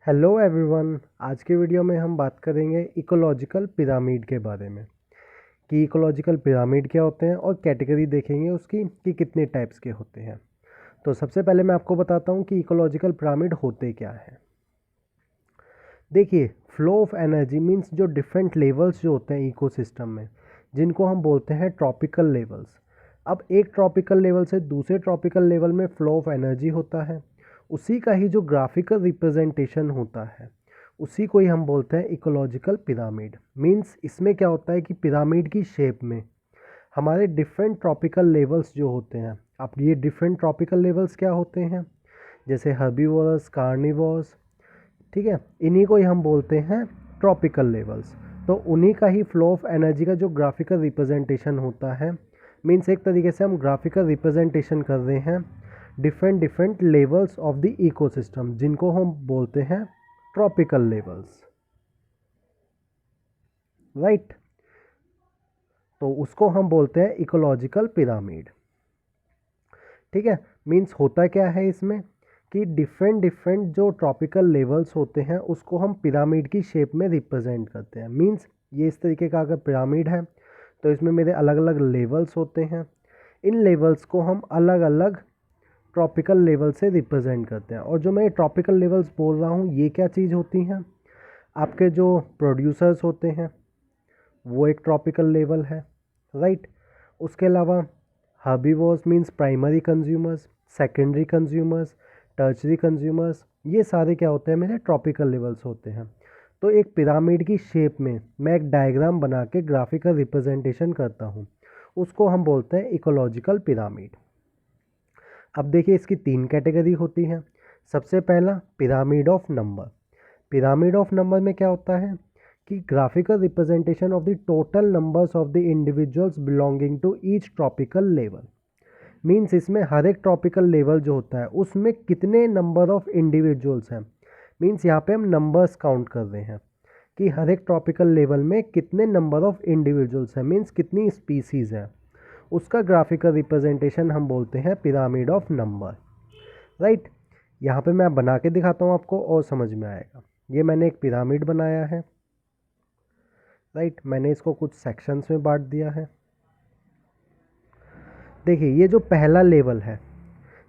Hello everyone. आज के video में हम बात करेंगे इकोलॉजिकल पिरामिड के बारे में कि इकोलॉजिकल पिरामिड क्या होते हैं और कैटेगरी देखेंगे उसकी कि कितने टाइप्स के होते हैं। तो सबसे पहले मैं आपको बताता हूँ कि इकोलॉजिकल पिरामिड होते क्या हैं। देखिए, फ्लो ऑफ एनर्जी मींस जो डिफरेंट लेवल्स जो होते हैं इकोसिस्टम में, जिनको हम बोलते हैं ट्रॉपिकल लेवल्स। अब एक ट्रॉपिकल लेवल से दूसरे ट्रॉपिकल लेवल में फ्लो ऑफ एनर्जी होता है, उसी का ही जो ग्राफिकल रिप्रेजेंटेशन होता है उसी को ही हम बोलते हैं इकोलॉजिकल पिरामिड। मींस इसमें क्या होता है कि पिरामिड की शेप में हमारे डिफरेंट ट्रॉपिकल लेवल्स जो होते हैं, अब ये डिफरेंट ट्रॉपिकल लेवल्स क्या होते हैं, जैसे हर्बीवोरस, कार्निवोरस, ठीक है, इन्हीं को ही हम बोलते हैं ट्रॉपिकल लेवल्स। तो उन्हीं का ही फ्लो ऑफ एनर्जी का जो ग्राफिकल रिप्रेजेंटेशन होता है, मीन्स एक तरीके से हम ग्राफिकल रिप्रेजेंटेशन कर रहे हैं different different levels of the ecosystem, जिनको हम बोलते हैं ट्रॉपिकल लेवल्स, राइट। तो उसको हम बोलते हैं इकोलॉजिकल पिरामिड, ठीक है। मीन्स होता क्या है इसमें कि डिफरेंट डिफरेंट जो ट्रॉपिकल लेवल्स होते हैं उसको हम पिरामिड की शेप में रिप्रेजेंट करते हैं। मीन्स ये इस तरीके का अगर पिरामिड है तो इसमें मेरे अलग अलग लेवल्स होते हैं, इन लेवल्स को हम अलग अलग ट्रॉपिकल लेवल से रिप्रेजेंट करते हैं। और जो मैं ट्रॉपिकल लेवल्स बोल रहा हूँ ये क्या चीज़ होती हैं, आपके जो प्रोड्यूसर्स होते हैं वो एक ट्रॉपिकल लेवल है, राइट। उसके अलावा herbivores means primary consumers, secondary consumers, tertiary consumers, ये सारे क्या होते हैं, मेरे ट्रॉपिकल लेवल्स होते हैं। तो एक पिरामिड की शेप में मैं एक डायग्राम बना के ग्राफिकल रिप्रेजेंटेशन करता हूँ, उसको हम बोलते हैं इकोलॉजिकल पिरामिड। अब देखिए, इसकी तीन कैटेगरी होती हैं। सबसे पहला pyramid of number. Pyramid of number में क्या होता है कि graphical representation of the total numbers of the individuals belonging to each tropical level. Means इसमें हर एक ट्रॉपिकल लेवल जो होता है उसमें कितने नंबर ऑफ इंडिविजुअल्स हैं। मीन्स यहाँ पे हम नंबर्स काउंट कर रहे हैं कि हर एक ट्रॉपिकल लेवल में कितने नंबर ऑफ इंडिविजुअल्स हैं, मीन्स कितनी स्पीसीज़ है, उसका ग्राफिकल रिप्रेजेंटेशन हम बोलते हैं पिरामिड ऑफ नंबर, राइट। यहाँ पे मैं बना के दिखाता हूँ आपको और समझ में आएगा। ये मैंने एक पिरामिड बनाया है, राइट। मैंने इसको कुछ सेक्शंस में बांट दिया है। देखिए, ये जो पहला लेवल है,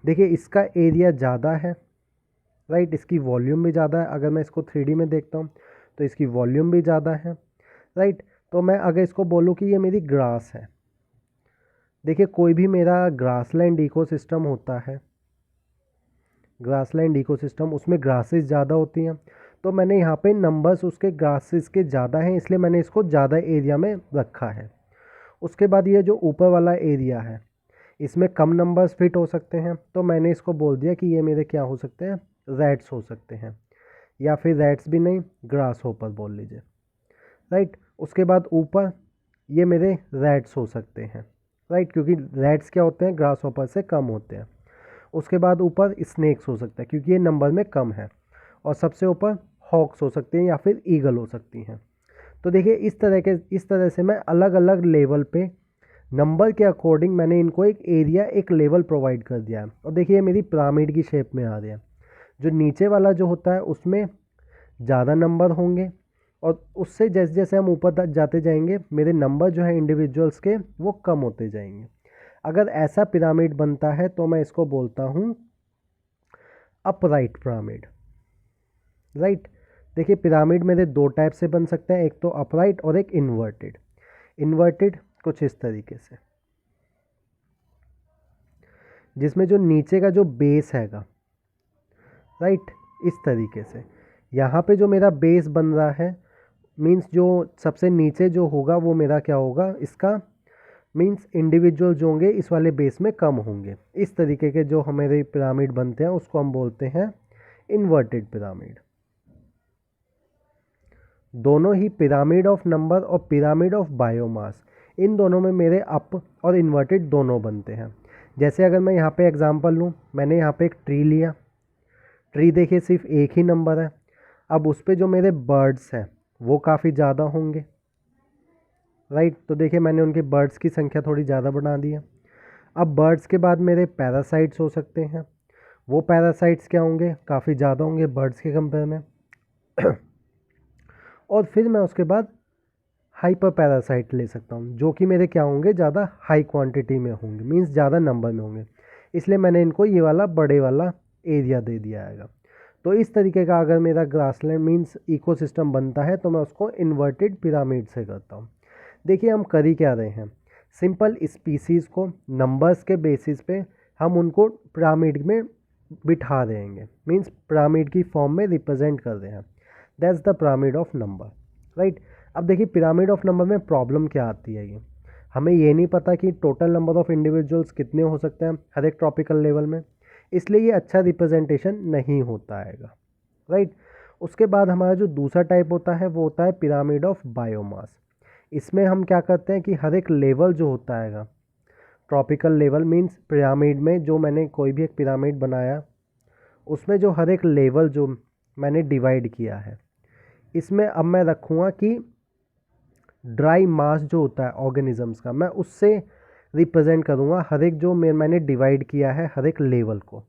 देखिए इसका एरिया ज़्यादा है, राइट। इसकी वॉल्यूम भी ज़्यादा है। अगर मैं इसको 3D में देखता हूँ तो इसकी वॉल्यूम भी ज़्यादा है, राइट। तो मैं अगर इसको बोलूँ कि ये मेरी ग्रास है, देखिए कोई भी मेरा ग्रासलैंड इकोसिस्टम होता है, ग्रासलैंड इकोसिस्टम, उसमें ग्रासेस ज़्यादा होती हैं। तो मैंने यहाँ पे नंबर्स उसके ग्रासेस के ज़्यादा हैं, इसलिए मैंने इसको ज़्यादा एरिया में रखा है। उसके बाद ये जो ऊपर वाला एरिया है इसमें कम नंबर्स फिट हो सकते हैं, तो मैंने इसको बोल दिया कि ये मेरे क्या हो सकते हैं, रैट्स हो सकते हैं, या फिर रैट्स भी नहीं, ग्रास होपर बोल लीजिए, राइट। उसके बाद ऊपर ये मेरे रैट्स हो सकते हैं, राइट, क्योंकि रैट्स क्या होते हैं, ग्रास होपर से कम होते हैं। उसके बाद ऊपर स्नेक्स हो सकता है क्योंकि ये नंबर में कम है। और सबसे ऊपर हॉक्स हो सकते हैं या फिर ईगल हो सकती हैं। तो देखिए, इस तरह से मैं अलग अलग लेवल पे नंबर के अकॉर्डिंग मैंने इनको एक एरिया, एक लेवल प्रोवाइड कर दिया है। और देखिए, ये मेरी पिरामिड की शेप में आ रही है। जो नीचे वाला जो होता है उसमें ज़्यादा नंबर होंगे, और उससे जैसे जैसे हम ऊपर तक जाते जाएंगे मेरे नंबर जो है इंडिविजुअल्स के वो कम होते जाएंगे। अगर ऐसा पिरामिड बनता है तो मैं इसको बोलता हूँ अपराइट पिरामिड, राइट। देखिए, पिरामिड मेरे दो टाइप से बन सकते हैं, एक तो अपराइट और एक इन्वर्टेड। इन्वर्टेड कुछ इस तरीके से, जिसमें जो नीचे का जो बेस हैगा, राइट, इस तरीके से। यहाँ पे जो मेरा बेस बन रहा है, मीन्स जो सबसे नीचे जो होगा वो मेरा क्या होगा, इसका मीन्स इंडिविजुअल जो होंगे इस वाले बेस में कम होंगे। इस तरीके के जो हमारे पिरामिड बनते हैं उसको हम बोलते हैं इन्वर्टेड पिरामिड। दोनों ही पिरामिड ऑफ नंबर और पिरामिड ऑफ बायोमास, इन दोनों में मेरे अप और इन्वर्टेड दोनों बनते हैं। जैसे अगर मैं यहाँ पे एग्जांपल लूँ, मैंने यहाँ पे एक ट्री लिया, ट्री देखिए सिर्फ एक ही नंबर है। अब उस पर जो मेरे बर्ड्स हैं वो काफ़ी ज़्यादा होंगे, राइट। तो देखिए, मैंने उनके बर्ड्स की संख्या थोड़ी ज़्यादा बढ़ा दी है। अब बर्ड्स के बाद मेरे पैरासाइट्स हो सकते हैं, वो पैरासाइट्स क्या होंगे, काफ़ी ज़्यादा होंगे बर्ड्स के कंपेयर में। और फिर मैं उसके बाद हाइपर पैरासाइट ले सकता हूँ, जो कि मेरे क्या होंगे, ज़्यादा हाई क्वांटिटी में होंगे, मींस ज़्यादा नंबर में होंगे। इसलिए मैंने इनको ये वाला बड़े वाला एरिया दे दिया है। तो इस तरीके का अगर मेरा ग्रासलैंड मींस इकोसिस्टम बनता है तो मैं उसको इन्वर्टेड पिरामिड से करता हूँ। देखिए हम कर ही क्या रहे हैं, सिंपल स्पीसीज़ को नंबर्स के बेसिस पे हम उनको पिरामिड में बिठा देंगे, मींस पिरामिड की फॉर्म में रिप्रेजेंट कर रहे हैं। That's the pyramid of number, right. अब देखिए पिरामिड ऑफ नंबर में प्रॉब्लम क्या आती है, ये हमें ये नहीं पता कि टोटल नंबर ऑफ इंडिविजुअल्स कितने हो सकते हैं हर एक ट्रॉपिकल लेवल में, इसलिए ये अच्छा रिप्रेजेंटेशन नहीं होता है, राइट। उसके बाद हमारा जो दूसरा टाइप होता है वो होता है पिरामिड ऑफ बायोमास। इसमें हम क्या करते हैं कि हर एक लेवल जो होता है, ट्रॉपिकल लेवल मींस पिरामिड में जो मैंने कोई भी एक पिरामिड बनाया उसमें जो हर एक लेवल जो मैंने डिवाइड किया है, इसमें अब मैं रखूँगा कि ड्राई मास जो होता है ऑर्गेनिजम्स का, मैं उससे रिप्रेजेंट करूँगा हर एक जो मैंने डिवाइड किया है हर एक लेवल को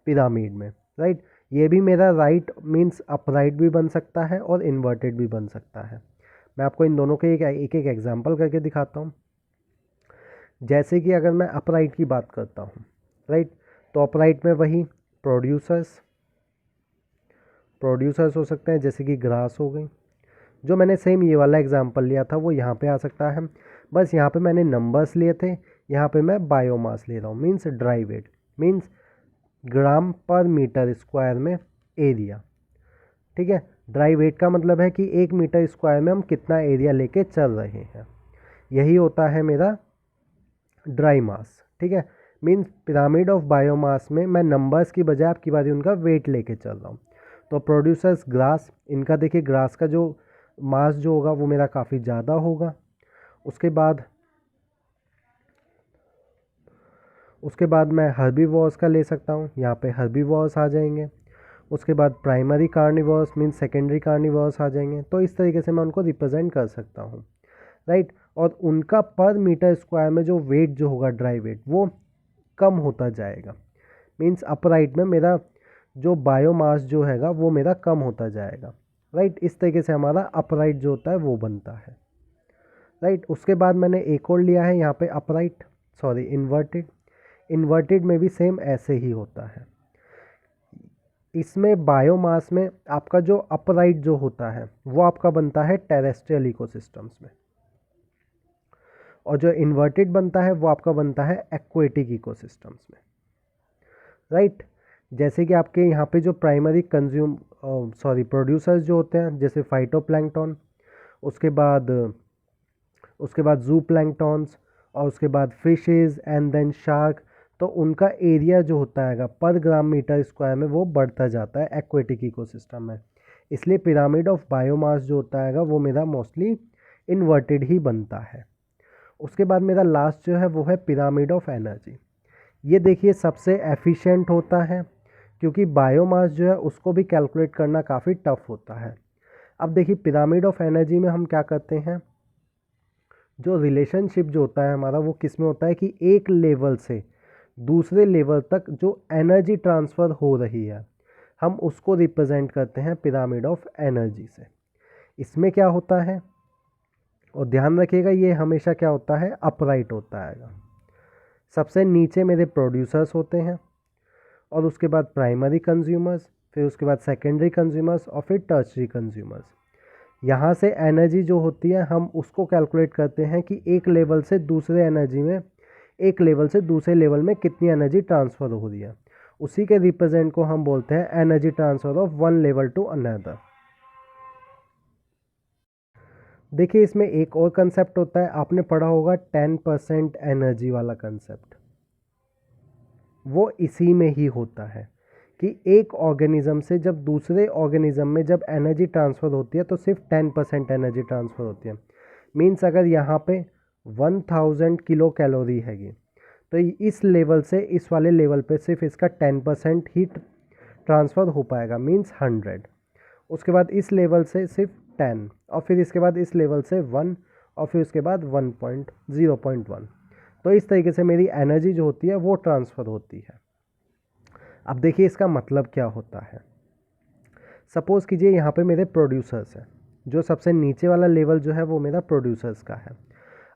पिरामिड में, राइट। ये भी मेरा राइट मींस अपराइट भी बन सकता है और इन्वर्टेड भी बन सकता है। मैं आपको इन दोनों के एक एक एग्जांपल करके दिखाता हूँ। जैसे कि अगर मैं अपराइट की बात करता हूँ, राइट, तो अपराइट में वही प्रोड्यूसर्स हो सकते हैं, जैसे कि ग्रास हो गई। जो मैंने सेम ये वाला एग्जांपल लिया था वो यहाँ पे आ सकता है, बस यहाँ पे मैंने नंबर्स लिए थे, यहाँ पे मैं बायोमास ले रहा हूँ, मींस ड्राई वेट, मींस ग्राम पर मीटर स्क्वायर में एरिया, ठीक है। ड्राई वेट का मतलब है कि 1 मीटर स्क्वायर में हम कितना एरिया लेके चल रहे हैं, यही होता है मेरा ड्राई मास, ठीक है। मींस पिरामिड ऑफ बायोमास में मैं नंबर्स की बजाय आपकी बारी उनका वेट लेके चल रहा हूँ। तो प्रोड्यूसर्स ग्रास, इनका देखिए ग्रास का जो मास जो होगा वो मेरा काफ़ी ज़्यादा होगा। उसके बाद मैं हर्बीवोर्स का ले सकता हूँ, यहाँ पे हर्बीवोर्स आ जाएंगे। उसके बाद primary carnivores means secondary carnivores आ जाएंगे। तो इस तरीके से मैं उनको रिप्रेजेंट कर सकता हूँ, राइट। और उनका पर मीटर स्क्वायर में जो वेट जो होगा ड्राई वेट वो कम होता जाएगा, मींस अपराइट में मेरा जो बायोमास जो हैगा वो मेरा कम होता जाएगा, राइट। इस तरीके से हमारा अपराइट जो होता है वो बनता है, राइट। उसके बाद मैंने एक और लिया है यहाँ पे इन्वर्टेड में भी सेम ऐसे ही होता है। इसमें बायोमास में आपका जो अपराइट जो होता है वो आपका बनता है टेरेस्ट्रियल इकोसिस्टम्स में, और जो इन्वर्टेड बनता है वो आपका बनता है एक्वेटिक इकोसिस्टम्स में, राइट। जैसे कि आपके यहाँ पे जो प्राइमरी प्रोड्यूसर्स जो होते हैं, जैसे फाइटोप्लैंक्टन, उसके बाद जू प्लैंक्टन्स, और उसके बाद फिशेज एंड देन शार्क, तो उनका एरिया जो होता है पर ग्राम मीटर स्क्वायर में वो बढ़ता जाता है एक्वेटिक इकोसिस्टम में। इसलिए पिरामिड ऑफ बायोमास जो होता है वो मेरा मोस्टली इन्वर्टेड ही बनता है। उसके बाद मेरा लास्ट जो है वो है पिरामिड ऑफ एनर्जी। ये देखिए सबसे एफिशिएंट होता है, क्योंकि बायोमास जो है उसको भी कैलकुलेट करना काफ़ी टफ होता है। अब देखिए पिरामिड ऑफ एनर्जी में हम क्या करते हैं, जो रिलेशनशिप जो होता है हमारा वो किस में होता है कि एक लेवल से दूसरे लेवल तक जो एनर्जी ट्रांसफ़र हो रही है हम उसको रिप्रेजेंट करते हैं पिरामिड ऑफ एनर्जी से। इसमें क्या होता है, और ध्यान रखिएगा ये हमेशा क्या होता है, अपराइट होता है। सबसे नीचे मेरे प्रोड्यूसर्स होते हैं, और उसके बाद प्राइमरी कंज्यूमर्स, फिर उसके बाद सेकेंडरी कंज्यूमर्स, और फिर टर्शरी कंज्यूमर्स। यहाँ से एनर्जी जो होती है हम उसको कैलकुलेट करते हैं कि एक लेवल से दूसरे लेवल में कितनी एनर्जी ट्रांसफ़र हो रही है। उसी के रिप्रेजेंट को हम बोलते हैं energy transfer of one level to another. देखिए इसमें एक और कंसेप्ट होता है, आपने पढ़ा होगा 10% एनर्जी वाला कंसेप्ट। वो इसी में ही होता है कि एक ऑर्गेनिज्म से जब दूसरे ऑर्गेनिज्म में जब एनर्जी ट्रांसफ़र होती है तो सिर्फ 10% एनर्जी ट्रांसफ़र होती है। मीन्स अगर यहाँ पे 1000 किलो कैलोरी हैगी तो इस लेवल से इस वाले लेवल पे सिर्फ इसका 10% ही ट्रांसफ़र हो पाएगा, मीन्स 100। उसके बाद इस लेवल से सिर्फ 10, और फिर इसके बाद इस लेवल से 1, और फिर उसके बाद 0.1। तो इस तरीके से मेरी एनर्जी जो होती है वो ट्रांसफ़र होती है। अब देखिए इसका मतलब क्या होता है। सपोज़ कीजिए यहाँ पे मेरे प्रोड्यूसर्स हैं, जो सबसे नीचे वाला लेवल जो है वो मेरा प्रोड्यूसर्स का है।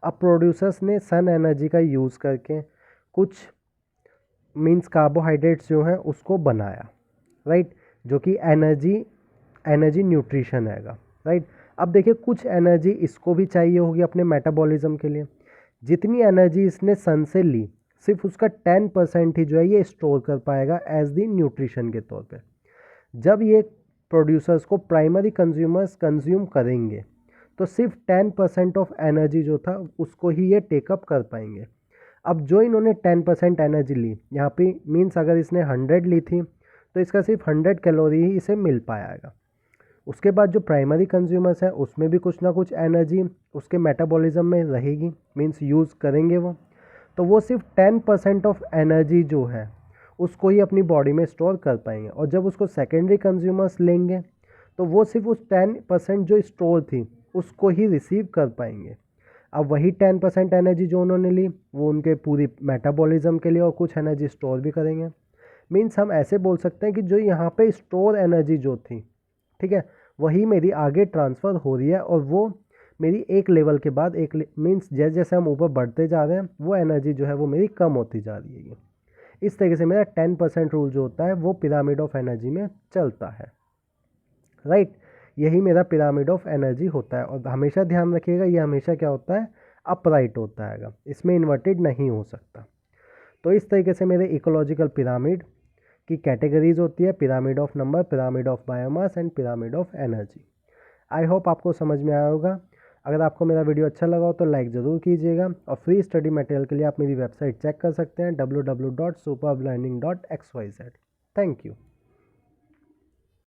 अब प्रोड्यूसर्स ने सन एनर्जी का यूज़ करके कुछ मीन्स कार्बोहाइड्रेट्स जो हैं उसको बनाया, राइट, जो कि एनर्जी न्यूट्रिशन हैगा, राइट। अब देखिए कुछ एनर्जी इसको भी चाहिए होगी अपने मेटाबॉलिज्म के लिए। जितनी एनर्जी इसने सन से ली, सिर्फ उसका 10% ही जो है ये स्टोर कर पाएगा एज दी न्यूट्रिशन के तौर पे। जब ये प्रोड्यूसर्स को प्राइमरी कंज्यूमर्स कंज्यूम करेंगे तो सिर्फ 10% ऑफ एनर्जी जो था उसको ही ये टेकअप कर पाएंगे। अब जो इन्होंने 10% एनर्जी ली, यहाँ पे मीन्स अगर इसने 100 ली थी तो इसका सिर्फ 100 कैलोरी ही इसे मिल पाएगा। उसके बाद जो प्राइमरी कंज्यूमर्स है उसमें भी कुछ ना कुछ एनर्जी उसके मेटाबॉलिज्म में रहेगी, मीन्स यूज़ करेंगे वो, तो वो सिर्फ 10% ऑफ एनर्जी जो है उसको ही अपनी बॉडी में स्टोर कर पाएंगे। और जब उसको सेकेंडरी कंज्यूमर्स लेंगे तो वो सिर्फ उस 10% जो स्टोर थी उसको ही रिसीव कर पाएंगे। अब वही 10% एनर्जी जो उन्होंने ली वो उनके पूरी मेटाबॉलिज्म के लिए और कुछ एनर्जी स्टोर भी करेंगे। मीन्स हम ऐसे बोल सकते हैं कि जो यहाँ पे स्टोर एनर्जी जो थी, ठीक है, वही मेरी आगे ट्रांसफ़र हो रही है और वो मेरी एक लेवल के बाद एक मीन्स जैसे जैसे हम ऊपर बढ़ते जा रहे हैं वो एनर्जी जो है वो मेरी कम होती जा रही है। इस तरीके से मेरा 10% रूल जो होता है वो पिरामिड ऑफ एनर्जी में चलता है, राइट। यही मेरा पिरामिड ऑफ एनर्जी होता है। और हमेशा ध्यान रखिएगा ये हमेशा क्या होता है, अपराइट होता है, इसमें इन्वर्टेड नहीं हो सकता। तो इस तरीके से मेरे इकोलॉजिकल पिरामिड की कैटेगरीज होती है, pyramid of number, pyramid of biomass and pyramid of energy. I hope आपको समझ में आया होगा। अगर आपको मेरा वीडियो अच्छा लगा हो तो लाइक ज़रूर कीजिएगा और फ्री स्टडी मटेरियल के लिए आप मेरी वेबसाइट चेक कर सकते हैं www.superblearning.xyz। Thank you.